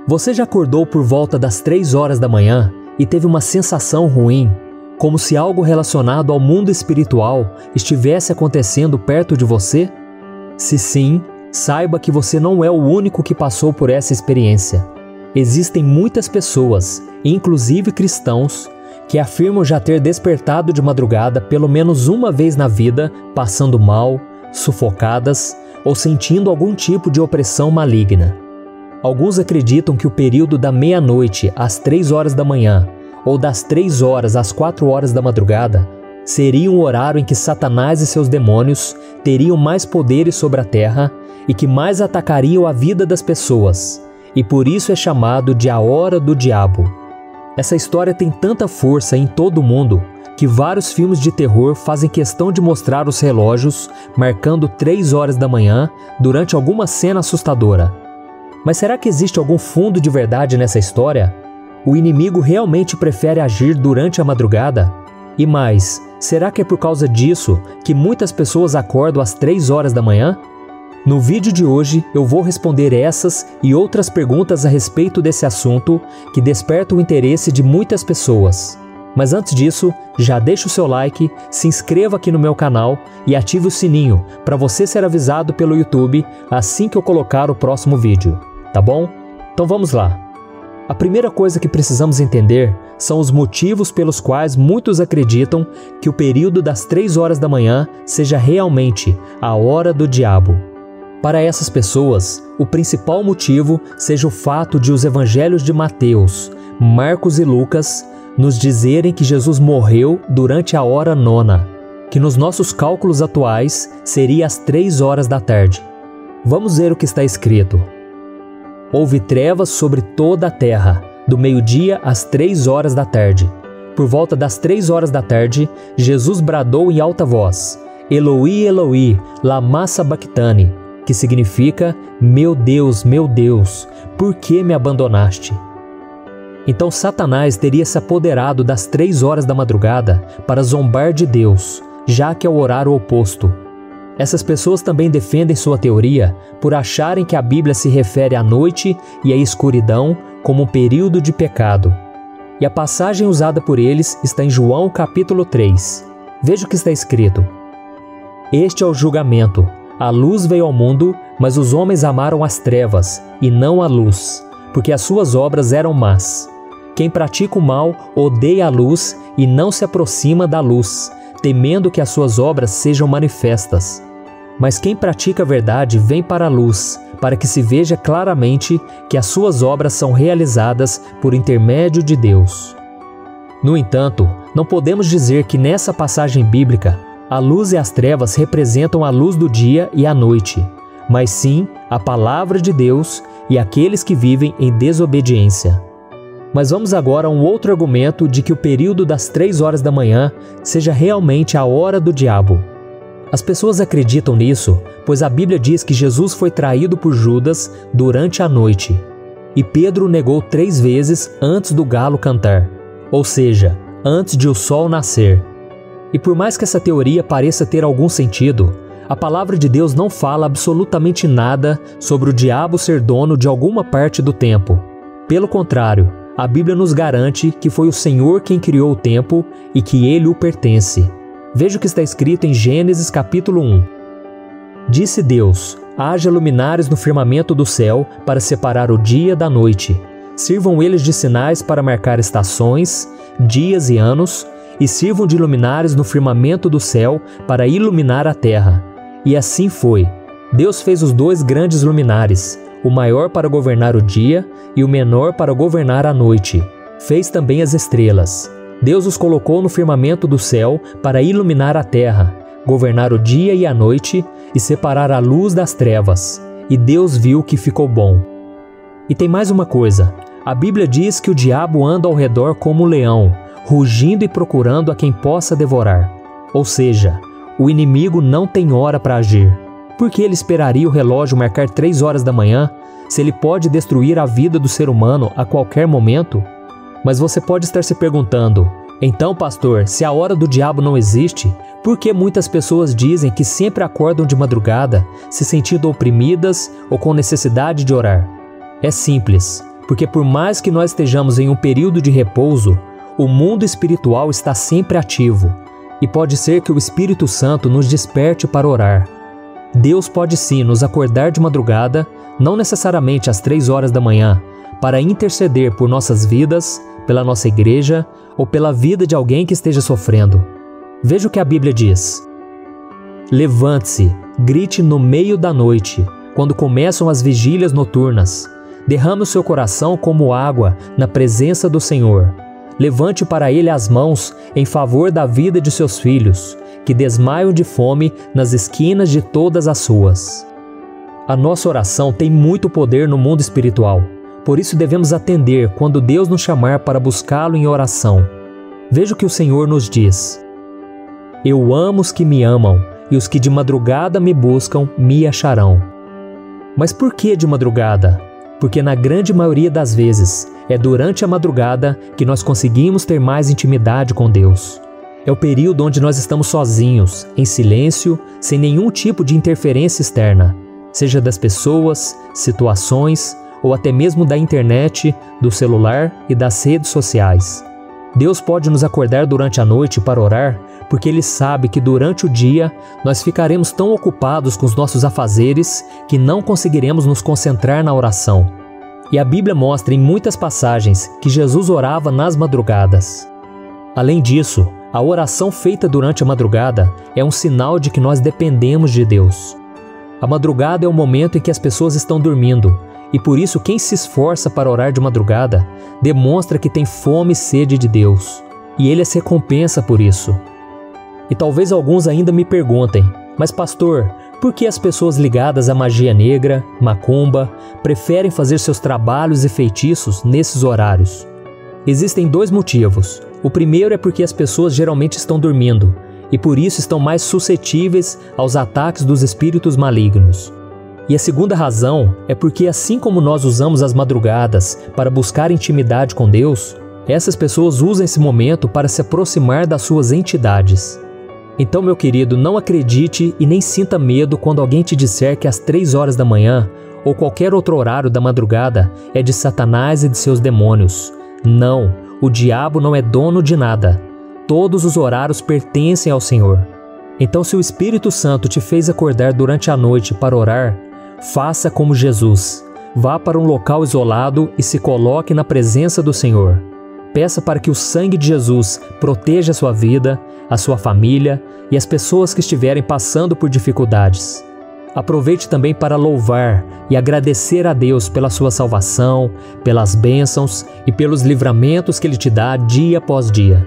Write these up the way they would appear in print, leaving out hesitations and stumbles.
Você já acordou por volta das 3 horas da manhã e teve uma sensação ruim, como se algo relacionado ao mundo espiritual estivesse acontecendo perto de você? Se sim, saiba que você não é o único que passou por essa experiência. Existem muitas pessoas, inclusive cristãos, que afirmam já ter despertado de madrugada pelo menos uma vez na vida, passando mal, sufocadas ou sentindo algum tipo de opressão maligna. Alguns acreditam que o período da meia-noite às 3 horas da manhã ou das 3 horas às 4 horas da madrugada seria um horário em que Satanás e seus demônios teriam mais poderes sobre a terra e que mais atacariam a vida das pessoas, e por isso é chamado de a hora do diabo. Essa história tem tanta força em todo o mundo que vários filmes de terror fazem questão de mostrar os relógios marcando 3 horas da manhã durante alguma cena assustadora. Mas será que existe algum fundo de verdade nessa história? O inimigo realmente prefere agir durante a madrugada? E mais, será que é por causa disso que muitas pessoas acordam às 3 horas da manhã? No vídeo de hoje eu vou responder essas e outras perguntas a respeito desse assunto que desperta o interesse de muitas pessoas. Mas antes disso, já deixa o seu like, se inscreva aqui no meu canal e ative o sininho para você ser avisado pelo YouTube assim que eu colocar o próximo vídeo, tá bom? Então vamos lá. A primeira coisa que precisamos entender são os motivos pelos quais muitos acreditam que o período das 3 horas da manhã seja realmente a hora do diabo. Para essas pessoas, o principal motivo seja o fato de os evangelhos de Mateus, Marcos e Lucas nos dizerem que Jesus morreu durante a hora nona, que nos nossos cálculos atuais seria às 3 horas da tarde. Vamos ver o que está escrito. Houve trevas sobre toda a terra, do meio-dia às 3 horas da tarde. Por volta das 3 horas da tarde, Jesus bradou em alta voz, Eloi, Eloi, lama sabachthani, que significa, meu Deus, por que me abandonaste? Então Satanás teria se apoderado das 3 horas da madrugada para zombar de Deus, já que é o horário oposto. Essas pessoas também defendem sua teoria por acharem que a Bíblia se refere à noite e à escuridão como um período de pecado. E a passagem usada por eles está em João capítulo 3. Veja o que está escrito. Este é o julgamento. A luz veio ao mundo, mas os homens amaram as trevas e não a luz, porque as suas obras eram más. Quem pratica o mal odeia a luz e não se aproxima da luz, temendo que as suas obras sejam manifestas. Mas quem pratica a verdade vem para a luz, para que se veja claramente que as suas obras são realizadas por intermédio de Deus. No entanto, não podemos dizer que nessa passagem bíblica a luz e as trevas representam a luz do dia e a noite, mas sim a palavra de Deus e aqueles que vivem em desobediência. Mas vamos agora a um outro argumento de que o período das 3 horas da manhã seja realmente a hora do diabo. As pessoas acreditam nisso, pois a Bíblia diz que Jesus foi traído por Judas durante a noite, e Pedro o negou 3 vezes antes do galo cantar, ou seja, antes de o sol nascer. E por mais que essa teoria pareça ter algum sentido, a palavra de Deus não fala absolutamente nada sobre o diabo ser dono de alguma parte do tempo. Pelo contrário, a Bíblia nos garante que foi o Senhor quem criou o tempo e que ele o pertence. Veja o que está escrito em Gênesis capítulo 1. Disse Deus, haja luminares no firmamento do céu para separar o dia da noite. Sirvam eles de sinais para marcar estações, dias e anos, e sirvam de luminares no firmamento do céu para iluminar a terra. E assim foi. Deus fez os 2 grandes luminares, o maior para governar o dia e o menor para governar a noite. Fez também as estrelas. Deus os colocou no firmamento do céu para iluminar a terra, governar o dia e a noite e separar a luz das trevas. E Deus viu que ficou bom. E tem mais uma coisa. A Bíblia diz que o diabo anda ao redor como um leão, rugindo e procurando a quem possa devorar. Ou seja, o inimigo não tem hora para agir. Por que ele esperaria o relógio marcar 3 horas da manhã, se ele pode destruir a vida do ser humano a qualquer momento? Mas você pode estar se perguntando, então pastor, se a hora do diabo não existe, por que muitas pessoas dizem que sempre acordam de madrugada, se sentindo oprimidas ou com necessidade de orar? É simples. porque por mais que nós estejamos em um período de repouso, o mundo espiritual está sempre ativo e pode ser que o Espírito Santo nos desperte para orar. Deus pode sim nos acordar de madrugada, não necessariamente às 3 horas da manhã, para interceder por nossas vidas, pela nossa igreja ou pela vida de alguém que esteja sofrendo. Veja o que a Bíblia diz. Levante-se, grite no meio da noite, quando começam as vigílias noturnas. Derrame o seu coração como água na presença do Senhor. Levante para Ele as mãos em favor da vida de seus filhos, que desmaiam de fome nas esquinas de todas as ruas. A nossa oração tem muito poder no mundo espiritual, por isso devemos atender quando Deus nos chamar para buscá-lo em oração. Veja o que o Senhor nos diz. Eu amo os que me amam, e os que de madrugada me buscam me acharão. Mas por que de madrugada? Porque na grande maioria das vezes é durante a madrugada que nós conseguimos ter mais intimidade com Deus. É o período onde nós estamos sozinhos, em silêncio, sem nenhum tipo de interferência externa, seja das pessoas, situações ou até mesmo da internet, do celular e das redes sociais. Deus pode nos acordar durante a noite para orar, porque Ele sabe que durante o dia nós ficaremos tão ocupados com os nossos afazeres que não conseguiremos nos concentrar na oração. E a Bíblia mostra em muitas passagens que Jesus orava nas madrugadas. Além disso, a oração feita durante a madrugada é um sinal de que nós dependemos de Deus. A madrugada é o momento em que as pessoas estão dormindo, e por isso quem se esforça para orar de madrugada demonstra que tem fome e sede de Deus, e Ele as recompensa por isso. E talvez alguns ainda me perguntem, mas pastor, por que as pessoas ligadas à magia negra, macumba, preferem fazer seus trabalhos e feitiços nesses horários? Existem 2 motivos. O primeiro é porque as pessoas geralmente estão dormindo, e por isso estão mais suscetíveis aos ataques dos espíritos malignos. E a segunda razão é porque, assim como nós usamos as madrugadas para buscar intimidade com Deus, essas pessoas usam esse momento para se aproximar das suas entidades. Então, meu querido, não acredite e nem sinta medo quando alguém te disser que às 3 horas da manhã ou qualquer outro horário da madrugada é de Satanás e de seus demônios. Não, o diabo não é dono de nada. Todos os horários pertencem ao Senhor. Então, se o Espírito Santo te fez acordar durante a noite para orar, faça como Jesus. Vá para um local isolado e se coloque na presença do Senhor. Peça para que o sangue de Jesus proteja a sua vida, a sua família e as pessoas que estiverem passando por dificuldades. Aproveite também para louvar e agradecer a Deus pela sua salvação, pelas bênçãos e pelos livramentos que Ele te dá dia após dia.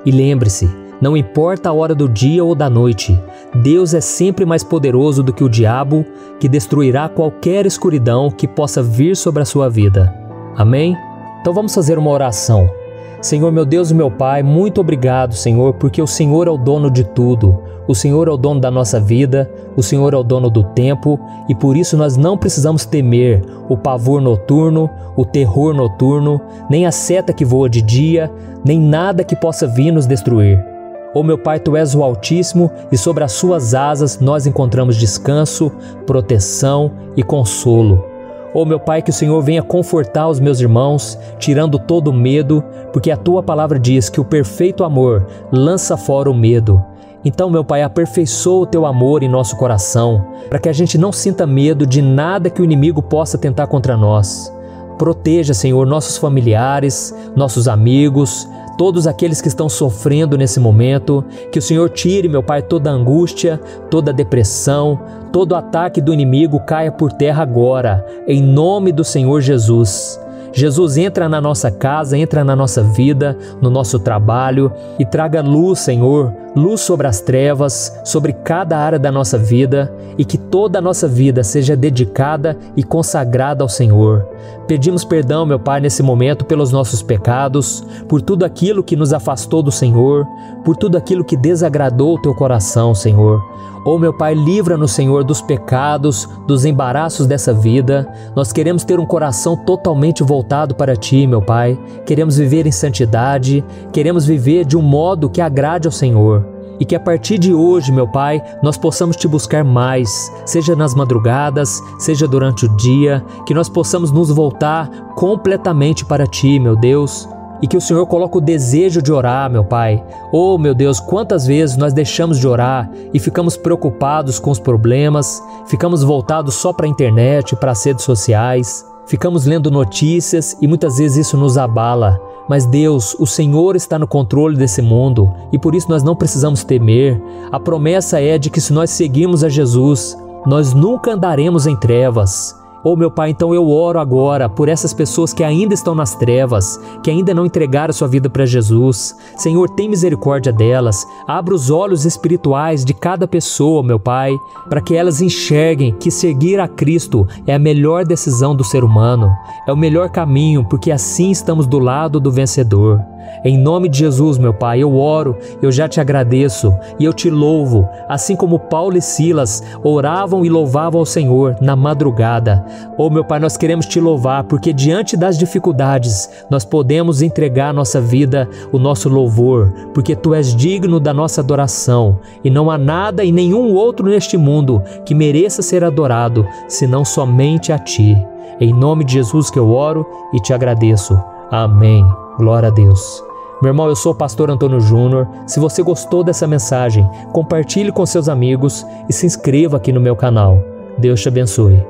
E lembre-se, não importa a hora do dia ou da noite, Deus é sempre mais poderoso do que o diabo, que destruirá qualquer escuridão que possa vir sobre a sua vida. Amém? Então vamos fazer uma oração. Senhor, meu Deus e meu Pai, muito obrigado, Senhor, porque o Senhor é o dono de tudo. O Senhor é o dono da nossa vida, o Senhor é o dono do tempo e por isso nós não precisamos temer o pavor noturno, o terror noturno, nem a seta que voa de dia, nem nada que possa vir nos destruir. Oh meu Pai, Tu és o Altíssimo e sobre as Suas asas nós encontramos descanso, proteção e consolo. Oh meu Pai, que o Senhor venha confortar os meus irmãos, tirando todo o medo, porque a Tua palavra diz que o perfeito amor lança fora o medo. Então, meu Pai, aperfeiçoa o Teu amor em nosso coração, para que a gente não sinta medo de nada que o inimigo possa tentar contra nós. Proteja, Senhor, nossos familiares, nossos amigos, todos aqueles que estão sofrendo nesse momento, que o Senhor tire, meu Pai, toda angústia, toda depressão, todo ataque do inimigo caia por terra agora, em nome do Senhor Jesus. Jesus, entra na nossa casa, entra na nossa vida, no nosso trabalho e traga luz, Senhor, luz sobre as trevas, sobre cada área da nossa vida e que toda a nossa vida seja dedicada e consagrada ao Senhor. Pedimos perdão, meu Pai, nesse momento pelos nossos pecados, por tudo aquilo que nos afastou do Senhor, por tudo aquilo que desagradou o Teu coração, Senhor. Oh, meu Pai, livra-nos, Senhor, dos pecados, dos embaraços dessa vida. Nós queremos ter um coração totalmente voltado para Ti, meu Pai. Queremos viver em santidade, queremos viver de um modo que agrade ao Senhor. e que a partir de hoje, meu Pai, nós possamos Te buscar mais, seja nas madrugadas, seja durante o dia, que nós possamos nos voltar completamente para Ti, meu Deus, e que o Senhor coloque o desejo de orar, meu Pai. Oh, meu Deus, quantas vezes nós deixamos de orar e ficamos preocupados com os problemas, ficamos voltados só para a internet, para as redes sociais, ficamos lendo notícias e muitas vezes isso nos abala. Mas Deus, o Senhor está no controle desse mundo e por isso nós não precisamos temer. A promessa é de que se nós seguirmos a Jesus, nós nunca andaremos em trevas. Oh, meu Pai, então eu oro agora por essas pessoas que ainda estão nas trevas, que ainda não entregaram sua vida para Jesus. Senhor, tem misericórdia delas. Abra os olhos espirituais de cada pessoa, meu Pai, para que elas enxerguem que seguir a Cristo é a melhor decisão do ser humano. É o melhor caminho, porque assim estamos do lado do vencedor. Em nome de Jesus, meu Pai, eu oro, eu já te agradeço e eu te louvo, assim como Paulo e Silas oravam e louvavam ao Senhor na madrugada. Oh, meu Pai, nós queremos te louvar, porque diante das dificuldades nós podemos entregar a nossa vida, o nosso louvor, porque Tu és digno da nossa adoração e não há nada e nenhum outro neste mundo que mereça ser adorado, senão somente a Ti. Em nome de Jesus que eu oro e te agradeço. Amém. Glória a Deus. Meu irmão, eu sou o pastor Antônio Júnior. Se você gostou dessa mensagem, compartilhe com seus amigos e se inscreva aqui no meu canal. Deus te abençoe.